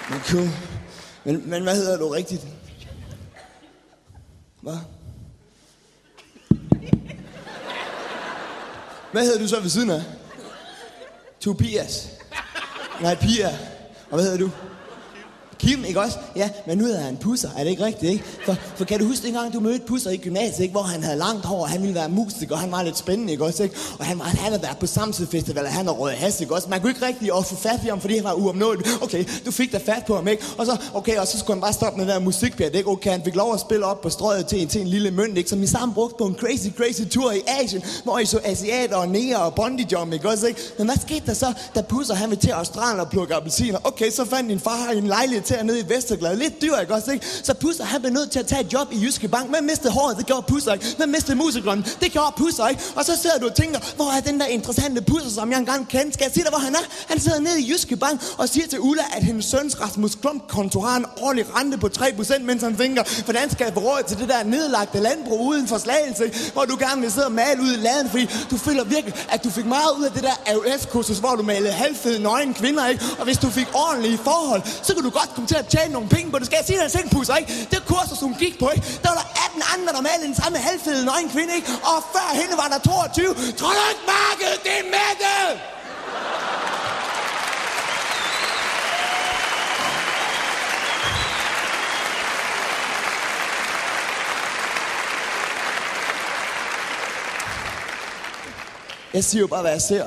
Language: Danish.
Men cool. Men hvad hedder du rigtigt? Hvad? Hvad hedder du så ved siden af? Tobias. Nej, Pia. Og hvad hedder du? Kim, ikke også? Ja, men nu hedder han Pusser, er det ikke rigtigt, ikke? For kan du huske dengang, du mødte Pusser i gymnasiet, ikke? Hvor han havde langt hår, og han ville være musiker, og han var lidt spændende, ikke også? Ikke? Og han havde været på Samsø Festival, og han havde røget has, ikke også? Man kunne ikke rigtig få fat i ham, fordi han var uopnåelig. Okay, du fik da fat på ham, ikke? Og så skulle han bare stoppe med den der musikpjat, ikke? Okay, han fik lov at spille op på strøget til en lille mønt, ikke? Som I sammen brugte på en crazy tur i Asien, hvor I så asiater og næger og bungee jump, ikke også? Ikke? Men hvad skete der så, da Pusser han ville til Australien og plukke appelsiner? Okay, så fandt din far en lejlighed til nede i Vesterglade. Lidt dyr, ikke også, ikke? Så Pusser, han blev nødt til at tage et job i Jyske Bank. Hvem mistede håret? Det gjorde Pusser, ikke? Hvem mistede musikeren? Det gjorde Pusser, ikke? Og så sidder du og tænker, hvor er den der interessante Pusser, som jeg engang kendte? Skal jeg sige dig, hvor han er? Han sidder nede i Jyske Bank og siger til Ulla, at hendes søns Rasmus Klump-konto har en årlig rente på 3%, mens han tænker, hvordan skal jeg få råd til det der nedlagte landbrug uden for Slagelse, hvor du gerne vil sidde og male ud i laden, fordi du føler virkelig, at du fik meget ud af det der AUS-kursus, hvor du malede halvfede nøgne kvinder, ikke? Og hvis du fik ordentlige forhold, så kunne du godt komme til at tjene nogle penge på det. Skal jeg sige dig selv, Pusser, ikke? Det kursus, hun gik på, ikke? Der var der 18 andre, der malede den samme halvfede nøgne kvinde, ikke? Og før hende var der 22. Tror du ikke, markedet, det er mættet? Jeg siger jo bare, hvad jeg ser.